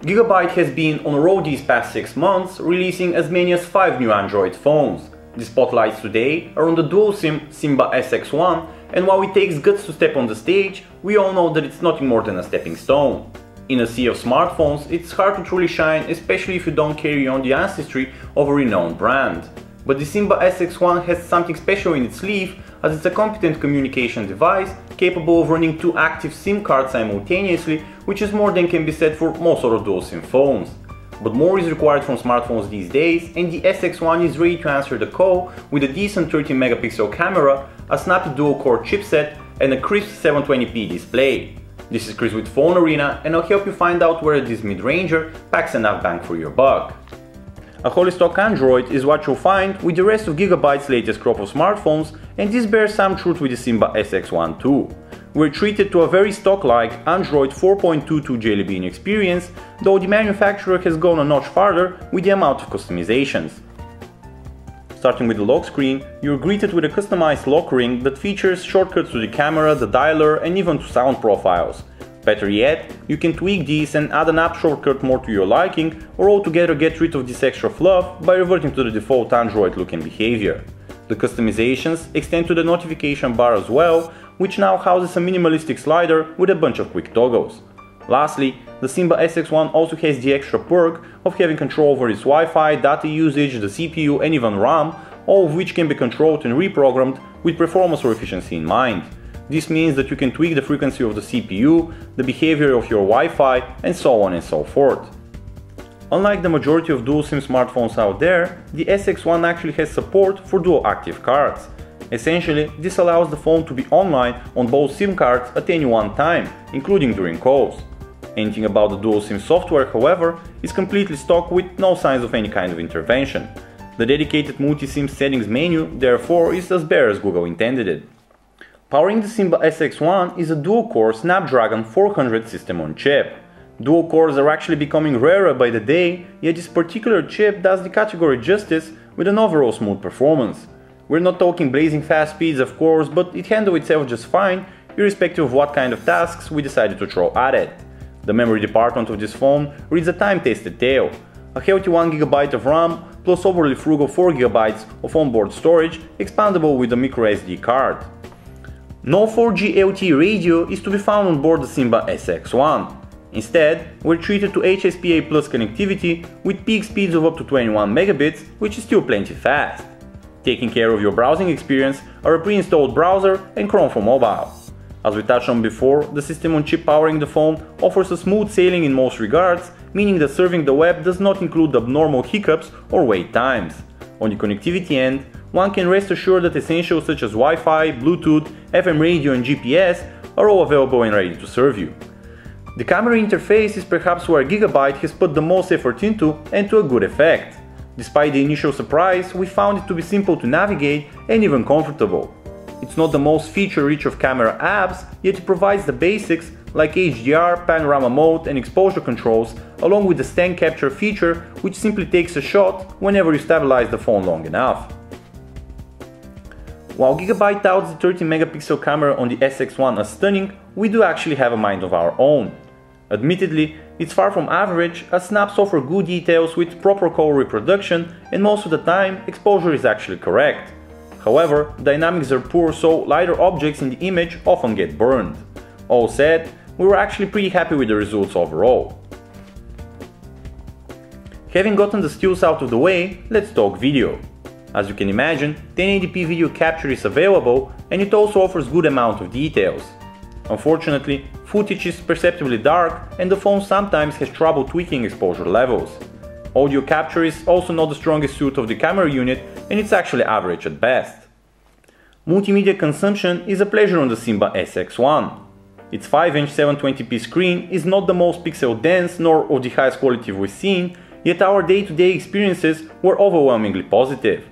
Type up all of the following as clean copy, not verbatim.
Gigabyte has been on a road these past 6 months, releasing as many as 5 new Android phones. The spotlights today are on the dual SIM Simba SX1, and while it takes guts to step on the stage, we all know that it's nothing more than a stepping stone. In a sea of smartphones, it's hard to truly shine, especially if you don't carry on the ancestry of a renowned brand. But the Simba SX1 has something special in its sleeve, as it's a competent communication device capable of running 2 active SIM cards simultaneously, which is more than can be said for most other dual SIM phones. But more is required from smartphones these days, and the SX1 is ready to answer the call with a decent 13 megapixel camera, a snappy dual-core chipset, and a crisp 720p display. This is Chris with PhoneArena, and I'll help you find out whether this mid-ranger packs enough bang for your buck. A wholly stock Android is what you'll find with the rest of Gigabyte's latest crop of smartphones, and this bears some truth with the Simba SX1 too. We're treated to a very stock-like Android 4.22 Jelly Bean experience, though the manufacturer has gone a notch farther with the amount of customizations. Starting with the lock screen, you're greeted with a customized lock ring that features shortcuts to the camera, the dialer, and even to sound profiles. Better yet, you can tweak these and add an app shortcut more to your liking, or altogether get rid of this extra fluff by reverting to the default Android look and behavior. The customizations extend to the notification bar as well, which now houses a minimalistic slider with a bunch of quick toggles. Lastly, the Simba SX1 also has the extra perk of having control over its Wi-Fi, data usage, the CPU and even RAM, all of which can be controlled and reprogrammed with performance or efficiency in mind. This means that you can tweak the frequency of the CPU, the behavior of your Wi-Fi, and so on and so forth. Unlike the majority of dual SIM smartphones out there, the SX1 actually has support for dual active cards. Essentially, this allows the phone to be online on both SIM cards at any one time, including during calls. Anything about the dual SIM software, however, is completely stock with no signs of any kind of intervention. The dedicated multi-SIM settings menu, therefore, is as bare as Google intended it. Powering the Simba SX1 is a dual-core Snapdragon 400 system-on-chip. Dual cores are actually becoming rarer by the day, yet this particular chip does the category justice with an overall smooth performance. We're not talking blazing fast speeds of course, but it handles itself just fine, irrespective of what kind of tasks we decided to throw at it. The memory department of this phone reads a time-tested tale. A healthy 1GB of RAM plus overly frugal 4GB of onboard storage, expandable with a microSD card. No 4G LTE radio is to be found on board the Simba SX1. Instead, we're treated to HSPA Plus connectivity with peak speeds of up to 21 megabits, which is still plenty fast. Taking care of your browsing experience are a pre-installed browser and Chrome for mobile. As we touched on before, the system-on-chip powering the phone offers a smooth sailing in most regards, meaning that surfing the web does not include abnormal hiccups or wait times. On the connectivity end, one can rest assured that essentials such as Wi-Fi, Bluetooth, FM radio and GPS are all available and ready to serve you. The camera interface is perhaps where Gigabyte has put the most effort into, and to a good effect. Despite the initial surprise, we found it to be simple to navigate and even comfortable. It's not the most feature-rich of camera apps, yet it provides the basics like HDR, panorama mode and exposure controls, along with the stand capture feature, which simply takes a shot whenever you stabilize the phone long enough. While Gigabyte touts the 13 megapixel camera on the SX1 as stunning, we do actually have a mind of our own. Admittedly, it's far from average, as snaps offer good details with proper color reproduction, and most of the time exposure is actually correct. However, dynamics are poor, so lighter objects in the image often get burned. All said, we were actually pretty happy with the results overall. Having gotten the stills out of the way, let's talk video. As you can imagine, 1080p video capture is available, and it also offers good amount of details. Unfortunately, footage is perceptibly dark and the phone sometimes has trouble tweaking exposure levels. Audio capture is also not the strongest suit of the camera unit, and it's actually average at best. Multimedia consumption is a pleasure on the Simba SX1. Its 5-inch 720p screen is not the most pixel dense nor of the highest quality we've seen, yet our day-to-day experiences were overwhelmingly positive.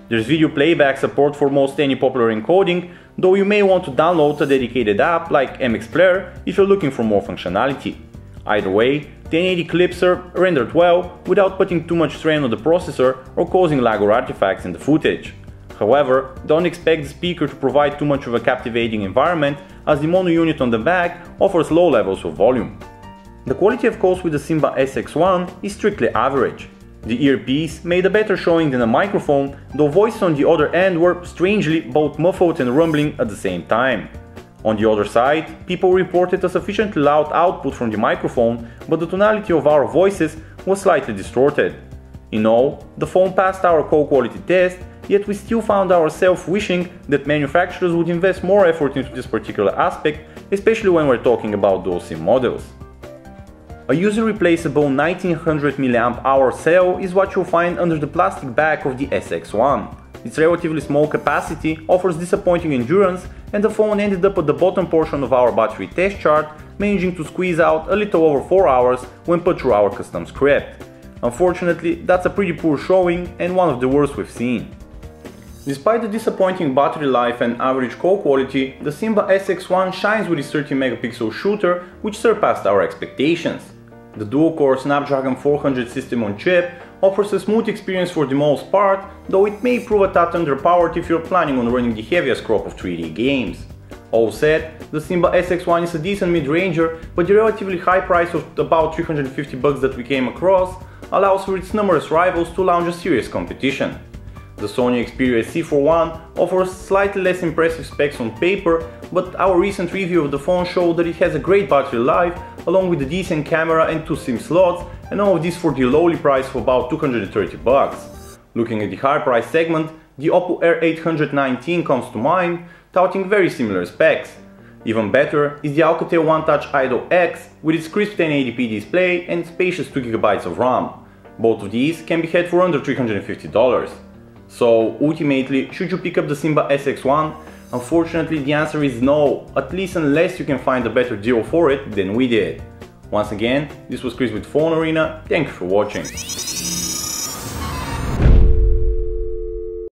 There's video playback support for most any popular encoding, though you may want to download a dedicated app like MX Player if you're looking for more functionality. Either way, 1080 clips are rendered well without putting too much strain on the processor or causing lag or artifacts in the footage. However, don't expect the speaker to provide too much of a captivating environment, as the mono unit on the back offers low levels of volume. The quality of calls with the Simba SX1 is strictly average. The earpiece made a better showing than a microphone, though voices on the other end were, strangely, both muffled and rumbling at the same time. On the other side, people reported a sufficiently loud output from the microphone, but the tonality of our voices was slightly distorted. In all, the phone passed our call quality test, yet we still found ourselves wishing that manufacturers would invest more effort into this particular aspect, especially when we're talking about dual SIM models. A user-replaceable 1900 mAh cell is what you'll find under the plastic back of the SX1. Its relatively small capacity offers disappointing endurance, and the phone ended up at the bottom portion of our battery test chart, managing to squeeze out a little over 4 hours when put through our custom script. Unfortunately, that's a pretty poor showing and one of the worst we've seen. Despite the disappointing battery life and average call quality, the Simba SX1 shines with its 30-megapixel shooter, which surpassed our expectations. The dual-core Snapdragon 400 system-on-chip offers a smooth experience for the most part, though it may prove a tad underpowered if you're planning on running the heaviest crop of 3D games. All said, the Simba SX1 is a decent mid-ranger, but the relatively high price of about $350 that we came across allows for its numerous rivals to launch a serious competition. The Sony Xperia C41 offers slightly less impressive specs on paper, but our recent review of the phone showed that it has a great battery life, along with a decent camera and 2 SIM slots, and all of this for the lowly price of about $230. Looking at the higher price segment, the Oppo R819 comes to mind, touting very similar specs. Even better is the Alcatel One Touch Idol X with its crisp 1080p display and spacious 2GB of RAM. Both of these can be had for under $350. So ultimately, should you pick up the Simba SX1? Unfortunately, the answer is no, at least unless you can find a better deal for it than we did. Once again, this was Chris with PhoneArena, thank you for watching.